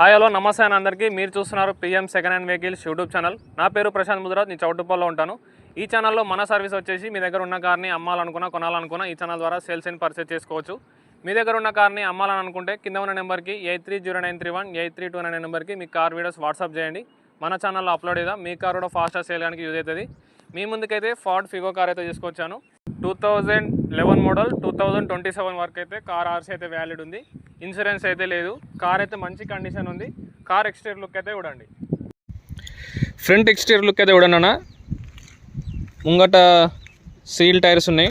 Hi hello నమస్తే అని అందరికీ. మీరు చూస్తున్నారు PM second hand vehicles YouTube channel. నా పేరు ప్రశాంత్ ముద్రాజ్. నేను చౌటుప్పల్లో ఉంటాను. ఈ ఛానల్లో మన సర్వీస్ వచ్చేసి మీ దగ్గర ఉన్న కార్ని అమ్మాలనుకున్నా కొనాలనుకున్నా ఈ ఛానల్ ద్వారా సేల్స్ అండ్ పర్చేస్ చేసుకోవచ్చు. మీ దగ్గర ఉన్న కార్ని అమ్మాలని అనుకుంటే కింద ఉన్న నెంబర్కి 830931 8329 నెంబర్కి మీ కార్ వీడియోస్ వాట్సాప్ చేయండి. మన ఛానల్లో అప్లోడ్ చేద్దాం. మీ కార్ కూడా ఫాస్ట్గా సేల్ చేయడానికి యూజ్ అవుతుంది. మీ ముందుకైతే ఫోర్డ్ ఫిగో కార్ అయితే తీసుకొచ్చాను. 2011 మోడల్ 2027 వరకు అయితే కార్ ఆర్సీ అయితే వ్యాలిడ్ ఉంది. ఇన్సూరెన్స్ అయితే లేదు. కార్ అయితే మంచి కండిషన్ ఉంది. కార్ ఎక్స్టీరియర్ లుక్ అయితే చూడండి. ఫ్రంట్ ఎక్స్టీరియర్ లుక్ అయితే చూడండి అన్న. ముంగట సీల్ టైర్స్ ఉన్నాయి,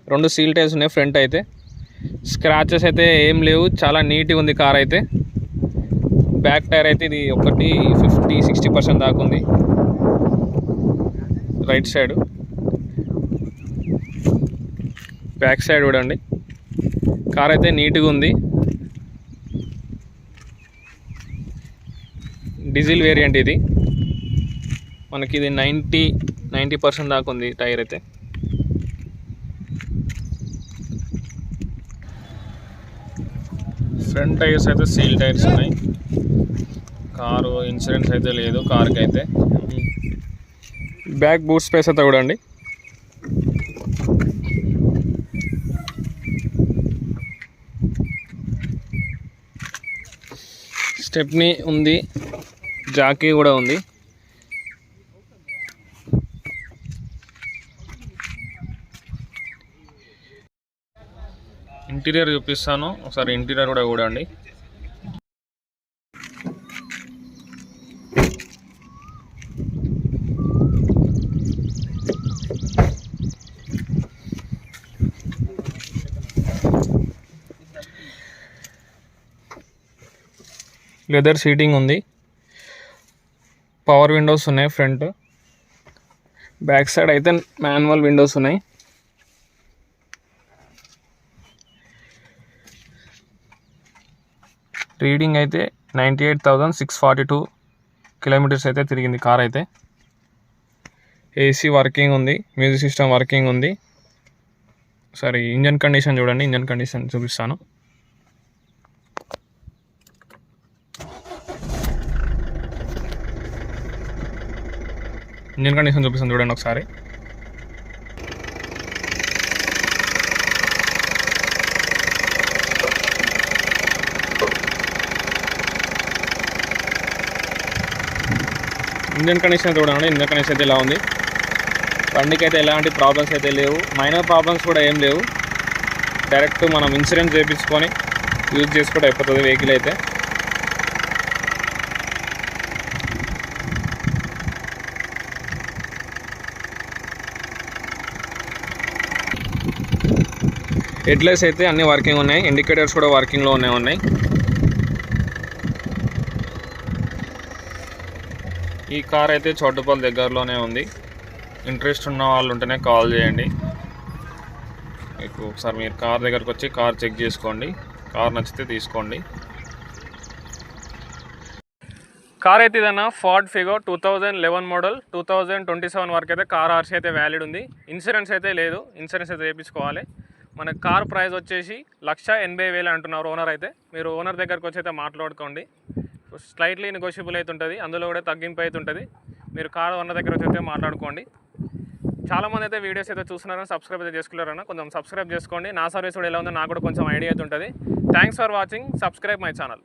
2 సీల్ టైర్స్ ఉన్నాయి. ఫ్రంట్ అయితే స్క్రాచెస్ అయితే ఏం లేవు, చాలా నీట్గా ఉంది కార్ అయితే. బ్యాక్ టైర్ అయితే ఇది ఒకటి 50-60% దాకా ఉంది రైట్ సైడ్. బ్యాక్ సైడ్ చూడండి, కార్ అయితే నీట్గా ఉంది. డీజిల్ వేరియంట్ ఇది. మనకి ఇది 90% దాకా ఉంది టైర్ అయితే. ఫ్రంట్ టైర్స్ అయితే సీల్ టైర్స్ ఉన్నాయి. కారు ఇన్సూరెన్స్ అయితే లేదు కార్కి అయితే. బ్యాక్ బూట్ స్పేస్ అయితే చూడండి. స్టెప్నీ ఉంది, జాకీ కూడా ఉంది. ఇంటీరియర్ చూపిస్తాను ఒకసారి. ఇంటీరియర్ కూడా చూడండి. లెదర్ సీటింగ్ ఉంది. పవర్ విండోస్ ఉన్నాయి ఫ్రంట్. బ్యాక్ సైడ్ అయితే మాన్యువల్ విండోస్ ఉన్నాయి. రీడింగ్ అయితే 98,642 కిలోమీటర్స్ అయితే తిరిగింది కార్ అయితే. ఏసీ వర్కింగ్ ఉంది, మ్యూజిక్ సిస్టమ్ వర్కింగ్ ఉంది. సరే ఇంజన్ కండిషన్ చూడండి. ఇంజన్ కండిషన్ చూపిస్తాను. ఇంజన్ కండిషన్ చూపిస్తాను చూడండి ఒకసారి. ఇంజన్ కండిషన్ చూడండి. ఇంజన్ కండిషన్ అయితే ఇలా ఉంది. బండికి అయితే ఎలాంటి ప్రాబ్లమ్స్ అయితే లేవు, మైనర్ ప్రాబ్లమ్స్ కూడా ఏం లేవు. డైరెక్ట్ మనం ఇన్సూరెన్స్ చేయించుకొని యూజ్ చేసుకుంటే అయిపోతుంది వెహికల్ అయితే. హెడ్లైట్స్ అయితే అన్నీ వర్కింగ్ ఉన్నాయి. ఇండికేటర్స్ కూడా వర్కింగ్లో ఉన్నాయి. ఈ కార్ అయితే చౌటుప్పల్ దగ్గరలోనే ఉంది. ఇంట్రెస్ట్ ఉన్న వాళ్ళు ఉంటేనే కాల్ చేయండి. మీకు ఒకసారి మీరు కార్ దగ్గరకు వచ్చి కార్ చెక్ చేసుకోండి. కార్ నచ్చితే తీసుకోండి. కార్ అయితే ఇదన్నా ఫోర్డ్ ఫిగో 2011 మోడల్ 2027 వరకు అయితే కార్ ఆర్సీ అయితే వ్యాలిడ్ ఉంది. ఇన్సూరెన్స్ అయితే లేదు. ఇన్సూరెన్స్ అయితే చేయించుకోవాలి. మన కార్ ప్రైస్ వచ్చేసి 1,80,000 అంటున్నారు ఓనర్ అయితే. మీరు ఓనర్ దగ్గరకు వచ్చి అయితే మాట్లాడుకోండి. స్లైట్లీ నెగోషియబుల్ అయితే ఉంటుంది, అందులో కూడా తగ్గింపు అయితే ఉంటుంది. మీరు కార్ ఓనర్ దగ్గర వచ్చి అయితే మాట్లాడుకోండి. చాలామంది అయితే వీడియోస్ అయితే చూస్తున్నారని సబ్స్క్రైబ్ అయితే చేసుకున్నారన్న. కొంచెం సబ్స్క్రైబ్ చేసుకోండి. నా సర్వీస్ కూడా ఎలా ఉందో నాకు కూడా కొంచెం ఐడియా అయితే ఉంటుంది. Thanks for watching. Subscribe my channel.